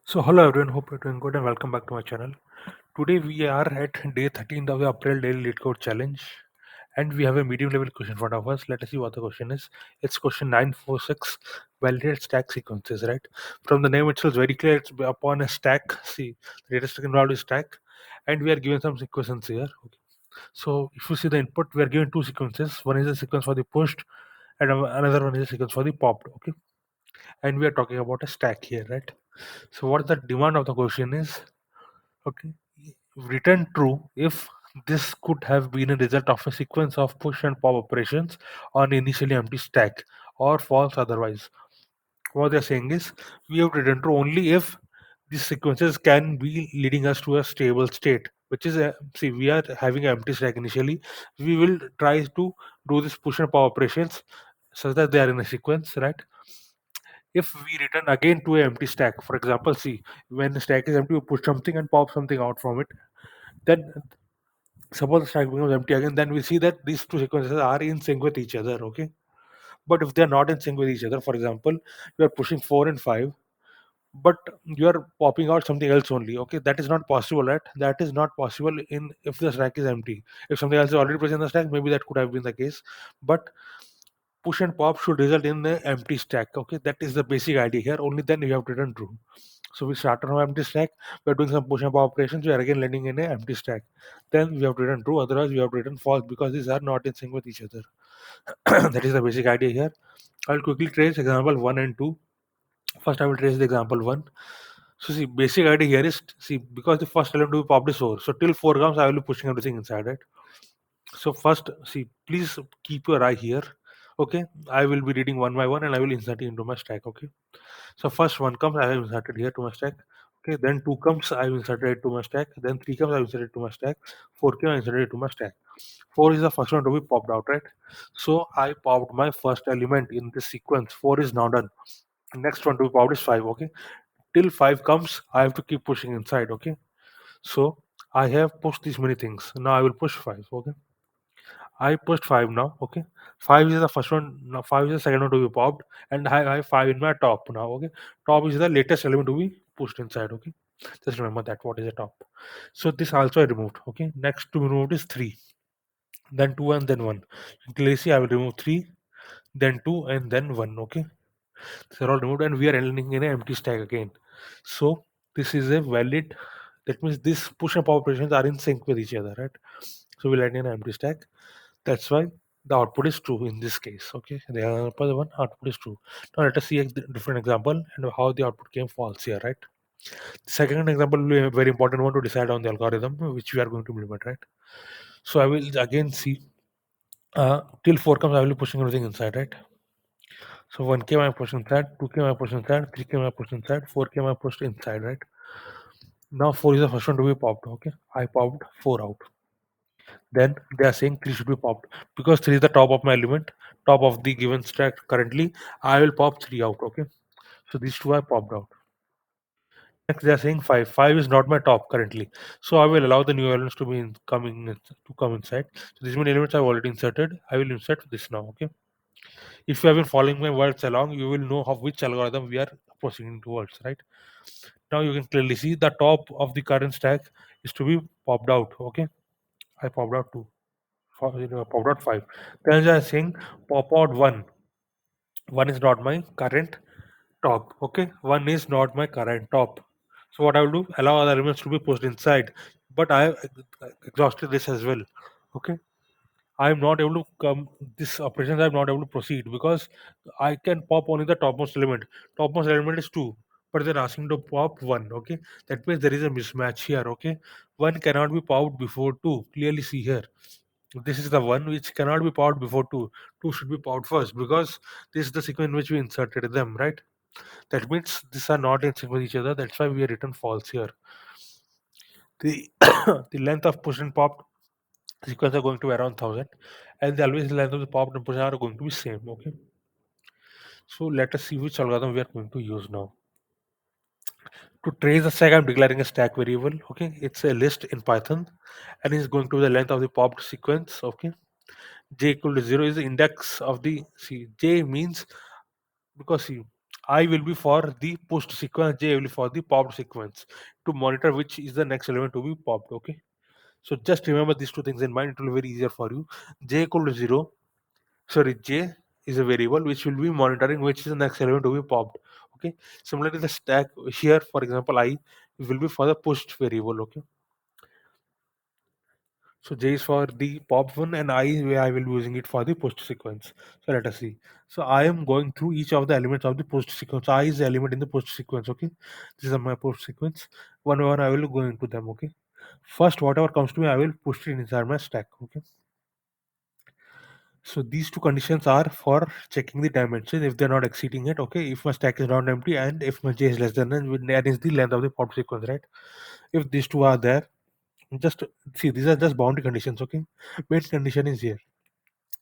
So hello everyone, hope you're doing good and welcome back to my channel. Today we are at day 13th of the April Daily Leetcode Challenge and we have a medium level question in front of us. Let us see what the question is. It's question 946, validate stack sequences, right? From the name itself, very clear it's upon a stack. See, the data structure involved is stack and we are given some sequences here. Okay. So if you see the input, we are given two sequences. One is a sequence for the pushed and another one is a sequence for the popped. Okay. And we are talking about a stack here, right? So what the demand of the question is, okay, return true if this could have been a result of a sequence of push and pop operations on initially empty stack, or false otherwise. What they're saying is we have to return true only if these sequences can be leading us to a stable state, which is see, we are having an empty stack initially. We will try to do this push and pop operations such that they are in a sequence, right? If we return again to an empty stack, for example, see, when the stack is empty, you push something and pop something out from it. Then suppose the stack becomes empty again, then we see that these two sequences are in sync with each other. Okay, but if they are not in sync with each other, for example, you are pushing 4 and 5, but you are popping out something else only. Okay, that is not possible, right? That is not possible in if the stack is empty. If something else is already present in the stack, maybe that could have been the case, but push and pop should result in an empty stack. Okay, that is the basic idea here. Only then you have to return true. So we start from empty stack. We're doing some push and pop operations. We are again landing in an empty stack. Then we have to return true. Otherwise, we have to return false because these are not in sync with each other. That is the basic idea here. I'll quickly trace example one and two. First, I will trace the example one. So see, basic idea here is see because the first element to be popped is four. So till four comes, I will be pushing everything inside it. So first, see, please keep your eye here. Okay, I will be reading one by one and I will insert it into my stack. Okay. So first one comes, I have inserted here to my stack. Okay, then two comes, I have inserted it to my stack. Then three comes, I have inserted it to my stack. Four comes, I inserted it to my stack. Four is the first one to be popped out, right? So I popped my first element in this sequence. Four is now done. Next one to be popped is five. Okay, till five comes, I have to keep pushing inside. Okay, so I have pushed these many things. Now I will push five. Okay, I pushed five now. Okay, five is the first one. Now five is the second one to be popped, and I have five in my top now. Okay, top is the latest element to be pushed inside. Okay, just remember that what is the top. So this also I removed. Okay, next to be removed is three, then two and then one. Clearly see I will remove three, then two and then one. Okay, they're all removed, and we are ending in an empty stack again. So this is a valid. That means this push and pop operations are in sync with each other, right? So we'll end in an empty stack. That's why the output is true in this case. Okay, the other one output is true. Now let us see a different example and how the output came false here, right? The second example will be a very important one to decide on the algorithm which we are going to implement, right? So I will again see till four comes. I will be pushing everything inside, right? So one came I pushed inside, two came I pushed inside, three came I pushed inside, four came I pushed inside, right? Now four is the first one to be popped. Okay, I popped four out. Then they are saying 3 should be popped because 3 is the top of my element, top of the given stack currently. I will pop 3 out. Okay, so these two are popped out. Next they are saying 5. 5 is not my top currently, so I will allow the new elements to be to come inside. So these many elements I've already inserted. I will insert this now. Okay, if you have been following my words along, you will know how which algorithm we are proceeding towards. Right now, you can clearly see the top of the current stack is to be popped out. Okay, I popped out 2. Popped out 5. Then they are saying pop out 1. 1 is not my current top. Okay, 1 is not my current top. So what I will do, allow other elements to be pushed inside, but I have exhausted this as well. Okay, I am not able to come this operations. I am not able to proceed because I can pop only the topmost element. Topmost element is 2, but they're asking to pop 1. Okay, that means there is a mismatch here. Okay, 1 cannot be popped before 2. Clearly see here. This is the one which cannot be powered before 2. 2 should be powered first because this is the sequence in which we inserted them, right? That means these are not in sync with each other. That's why we are written false here. The the length of push and pop sequence are going to be around 1000, and the always length of the pop and push are going to be same. Okay. So let us see which algorithm we are going to use now. To trace the stack, I'm declaring a stack variable. Okay, it's a list in Python, and it's going to be the length of the popped sequence. Okay, j equal to 0 is the index of the see j means because see I will be for the pushed sequence, J will be for the popped sequence, to monitor which is the next element to be popped. Okay. So just remember these two things in mind. It will be very easier for you. J equal to 0. Sorry, J is a variable which will be monitoring which is the next element to be popped. Okay. Similarly, the stack here, for example, I will be for the pushed variable. Okay. So J is for the pop one, and I will be using it for the post sequence. So let us see. So I am going through each of the elements of the post sequence. I is the element in the post sequence. Okay, this is my post sequence. One by one, I will go into them. Okay, first whatever comes to me, I will push it inside my stack. Okay. So these two conditions are for checking the dimension if they're not exceeding it. Okay, if my stack is not empty and if my j is less than n, that is the length of the pop sequence, right? If these two are there, just see these are just boundary conditions. Okay, main condition is here.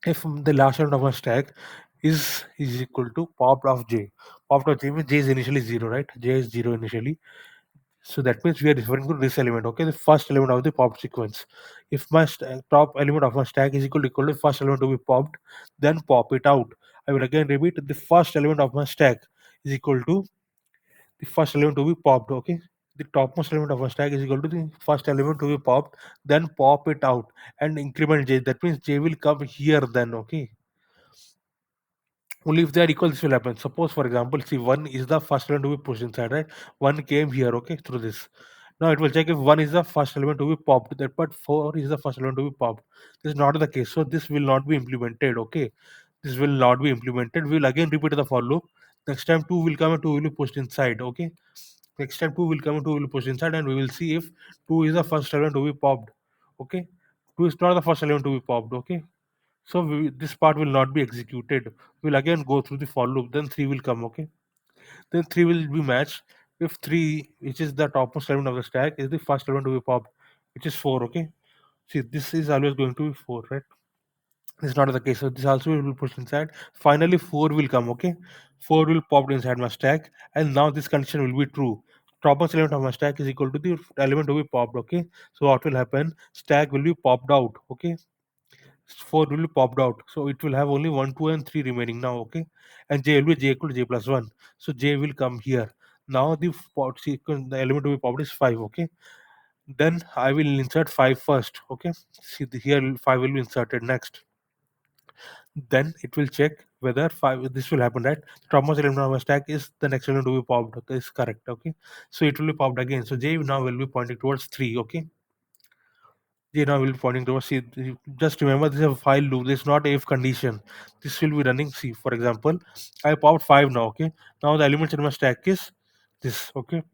If the last element of my stack is equal to popped of j, popped of j means j is initially 0, right? J is 0 initially, so that means we are referring to this element. Okay, the first element of the popped sequence. If my top element of my stack is equal to first element to be popped, then pop it out. I will again repeat, the first element of my stack is equal to the first element to be popped. Okay, the topmost element of a stack is equal to the first element to be popped, then pop it out and increment j. That means j will come here then. Okay, only if they are equal this will happen. Suppose for example, see, 1 is the first element to be pushed inside, right? 1 came here, okay, through this. Now it will check if 1 is the first element to be popped, that but 4 is the first element to be popped. This is not the case, so this will not be implemented. Okay, this will not be implemented. We will again repeat the for loop. Next time 2 will come and 2 will be pushed inside. Okay, next time 2 will come and 2 will be pushed inside, and we will see if 2 is the first element to be popped. Okay, 2 is not the first element to be popped. Okay, so this part will not be executed. We'll again go through the for loop. Then 3 will come. Okay. Then 3 will be matched if 3, which is the topmost element of the stack, is the first element to be popped, which is 4. Okay. See, this is always going to be 4, right? This is not the case. So this also will be pushed inside. Finally, 4 will come. Okay. 4 will pop inside my stack, and now this condition will be true. Topmost element of my stack is equal to the element to be popped. Okay. So what will happen? Stack will be popped out. Okay, 4 will be popped out. So it will have only 1, 2, and 3 remaining now. Okay. And j will be j equal to j plus 1. So j will come here. Now the pot sequence, the element to be popped is 5. Okay. Then I will insert 5 first. Okay. See, here 5 will be inserted next. Then it will check whether 5, this will happen, right? The topmost element of my stack is the next element to be popped. Okay, is correct. Okay. So it will be popped again. So j now will be pointing towards 3. Okay. Now we'll be pointing towards, see, just remember this is a file loop. This is not if condition. This will be running. See, for example, I popped 5 now. Okay, now the elements in my stack is this. Okay,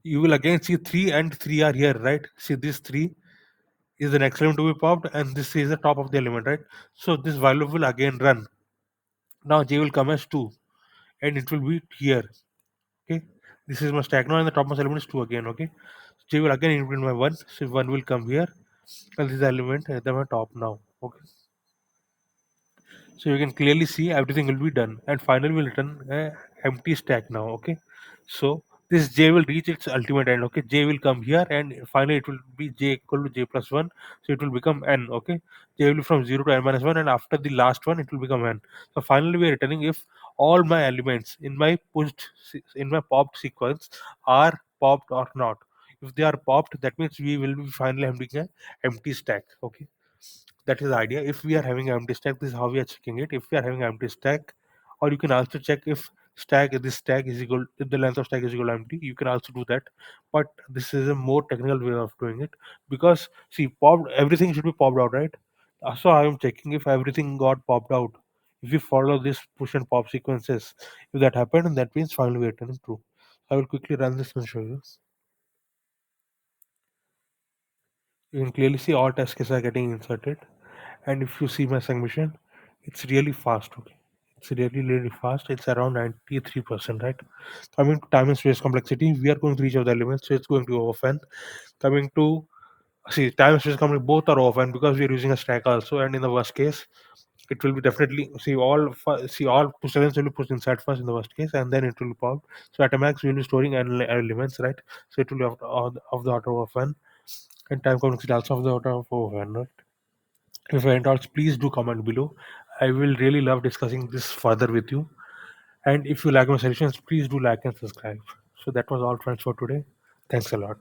you will again see 3 and 3 are here, right? See, this 3 is the next element to be popped, and this is the top of the element, right? So this while loop will again run. Now j will come as 2, and it will be here. Okay, this is my stack now, and the topmost element is 2 again. Okay, j will again include my 1, so 1 will come here, and this element at the top now. Okay, so you can clearly see everything will be done, and finally we'll return a empty stack now. Okay, so this j will reach its ultimate end. Okay, j will come here, and finally it will be j equal to j plus 1, so it will become n. Okay, j will be from 0 to n minus 1, and after the last one it will become n. So finally we are returning if all my elements in my in my popped sequence are popped or not. If they are popped, that means we will be finally having an empty stack. Okay, that is the idea. If we are having an empty stack, this is how we are checking it. If we are having an empty stack, or you can also check if this stack is equal, if the length of stack is equal to empty, you can also do that. But this is a more technical way of doing it, because see, popped, everything should be popped out, right? So I am checking if everything got popped out. If we follow this push and pop sequences, if that happened, that means finally we are returning true. I will quickly run this and show you. You can clearly see all test cases are getting inserted, and if you see my submission, it's really fast. Okay, it's really fast. It's around 93%, right? Coming to time and space complexity, we are going to each of the elements, so it's going to often. Coming to, see, time and space complexity, both are often because we are using a stack also, and in the worst case it will be definitely, see, all push elements will be pushed inside first in the worst case, and then it will be popped. So at a max we will be storing elements, right? So it will be of the order of n, and time complexity also of the order of n, right? If any doubts, please do comment below. I will really love discussing this further with you. And if you like my solutions, please do like and subscribe. So that was all, friends, for today. Thanks a lot.